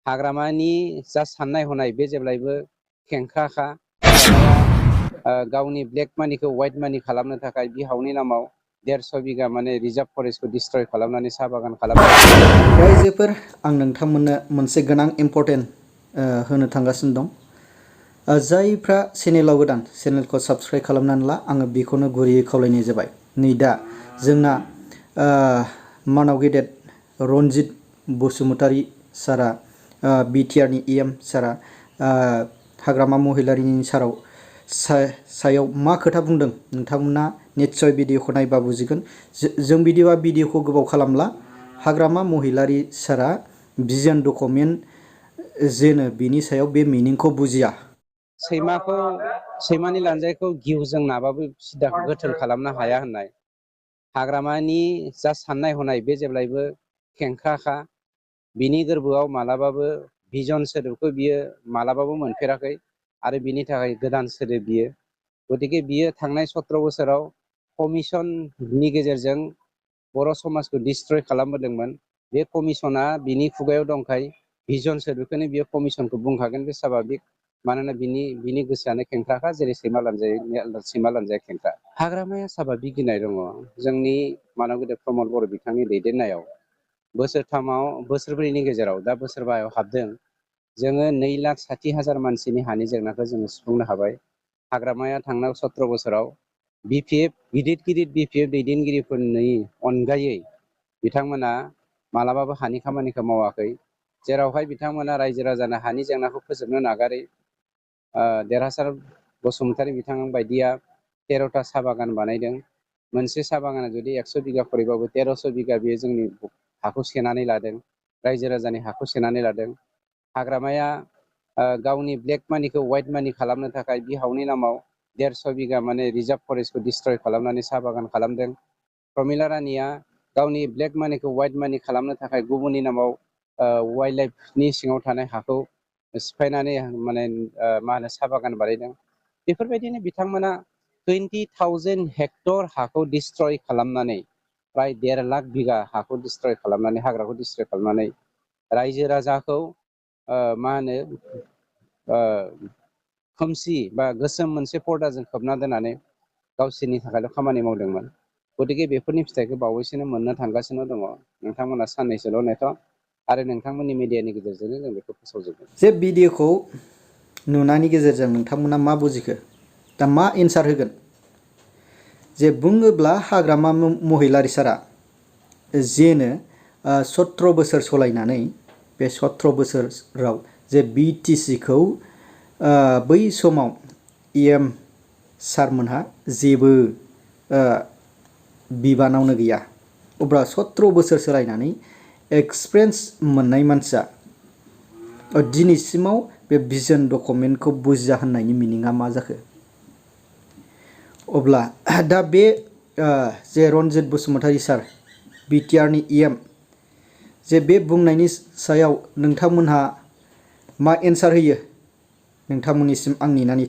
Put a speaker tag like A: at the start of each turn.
A: हाग्रामानि जा साननाय हनाय बे जेब्लायबो खेंख्राखा। हाग्रामाया गावनि ब्लेक मानिखौ व्हाइट मानि खालामनो थाखाय बिहावनि नामाव 150 बिगा माने रिजार्भ फरेस्टखौ डिस्ट्रय खालामनानै साहा बागान खालामो।
B: रायजोफोर आं नोंथांमोननो मोनसे गोनां इम्पर्टेन्ट होनो थांगासिनो दं। जायफ्रा चेनेलाव गोदान चेनेलखौ साबस्क्राइब खालामनानै ला, आङो बेखौनो गुरैयै खावलायनाय जाबाय। नै दा जोंना मानाव गेदेर रनजित बसुमतारी सारा बिटिआरनि EM सारा हाग्रामा महिलारिनि सायाव मा खोथा बुंदों नोंथांमोना निस्सय भिडिअखौ नायबा बुजिगोन। जों भिडिअखौ गोबाव खालामला। हाग्रामा महिलारि सारा भिजन डकुमेन्ट जेनो बिनि सायाव बे मिनिंखौ बुजिया।
A: सैमानि लानजायखौ गिउजों नाबाबो सिदा गोथों खालामनो हाया होननाय। हाग्रामानि जा साननाय हनाय बे जेब्लायबो खेंख्राखा। बिनि गोरबोआव मालाबाबो भिजन सोदोबखौ बियो मालाबाबो मोनफेराखै आरो बिनि थाखाय गोदान सोदोब बियो। गतिके बियो थांनाय 17 बोसोराव कमिसननि गेजेरजों बर' समाजखौ डिस्ट्रय खालामबोदोंमोन। बे कमिसना बिनि खुगायाव दंखाय भिजन सोदोबखौनो बियो कमिसनखौ बुंखागोन, बे स्वाभाबिक। मानोना बिनि गोसोआनो खेंख्राखा, जेरै सैमा लानजाया खेंख्रा। हाग्रामाया स्वाभाबिक गिनाय दङ। जोंनि मानाव गेदेर प्रमद बर' बिथांनि दैदेननायाव बोसोरब्रैनि गेजेराव दा बोसोरबायाव हाबदों। जोङो 2,60,000 मानसिनि हानि जेंनाखौ जोङो सुफुंनो हाबाय। हाग्रामाया थांनाय 17 बोसोराव गिदिर BPF दैदेनगिरिफोरनि अनगायै बिथांमोना मालाबाबो हानि खामानिखौ मावाखै। जेरावहाय बिथांमोना रायजो राजानो हानि जेंनाखौ फोजोबनो नागारै देरहासार बसुमतारी बिथां बायदिया 13ता साहा बागान बानायदों। मोनसे साहा बागाना जुदि 100 बिगा खरैबाबो 1300 बिगा बेयो जोंनि हाखौ सेनानै लादों, रायजो राजानि हाखौ सेनानै लादों। हाग्रामाया गावनि ब्लेक मानिखौ व्हाइट मानि खालामनो थाखाय बिहावनि नामाव 150 बिगा माने रिजार्भ फरेस्टखौ डिस्ट्रय खालामनानै साहा बागान खालामदों। प्रमिला रानिया गावनि ब्लेक मानिखौ व्हाइट मानि खालामनो थाखाय गुबुननि नामाव वाइल्ड लाइफनि सिङाव थानाय हाखौ सिफायनानै माने साहा बागान बानायदों। बेफोरबायदिनो बिथांमोना 20,000 हेक्टर हाखौ डिस्ट्रय खालामनानै, प्राय 1.5 लाख बिगा हाखौ डिस्ट्रय खालामनानै, हाग्राखौ डिस्ट्रय खालामनानै रायजो राजाखौ खोमसि बा गोसोम मोनसे पर्दाजों खोबना दोननानै गावसोरनि थाखायल' खामानि मावदोंमोन। गतिके बेफोरनि फिथाइखौ बावैसोनो मोननो थांगासिनो दङ। नोंथांमोना साननैसोल' नेथ' आरो नोंथांमोननि मिडियानि गेजेरजोंनो जों बेखौ फोसावजोबगोन।
B: जे भिडिअखौ नुनायनि गेजेरजों नोंथांमोना मा बुजिखो, दा मा एन्सार होगोन? जे बुङोब्ला हाग्रामा महिलारि सारा जेनो 17 बोसोर सलायनानै बे 17 बोसोराव जे BTCखौ बै समाव EM सारमोनहा जेबो बिबानावनो गैया। अब्ला 17 बोसोर सोलायनानै एक्सपिरियेन्स मोननाय मानसिया दिनैसिमाव बे भिजन डकुमेन्टखौ बुजिया होननायनि मिनिङा मा जाखो? अब्ला दा बे जे रनजित बसुमतारी सार बिटिआरनि EM जे बे बुंनायनि सायाव नोंथांमोनहा मा एन्सार होयो? नोंथांमोननिसिम आं नेनानै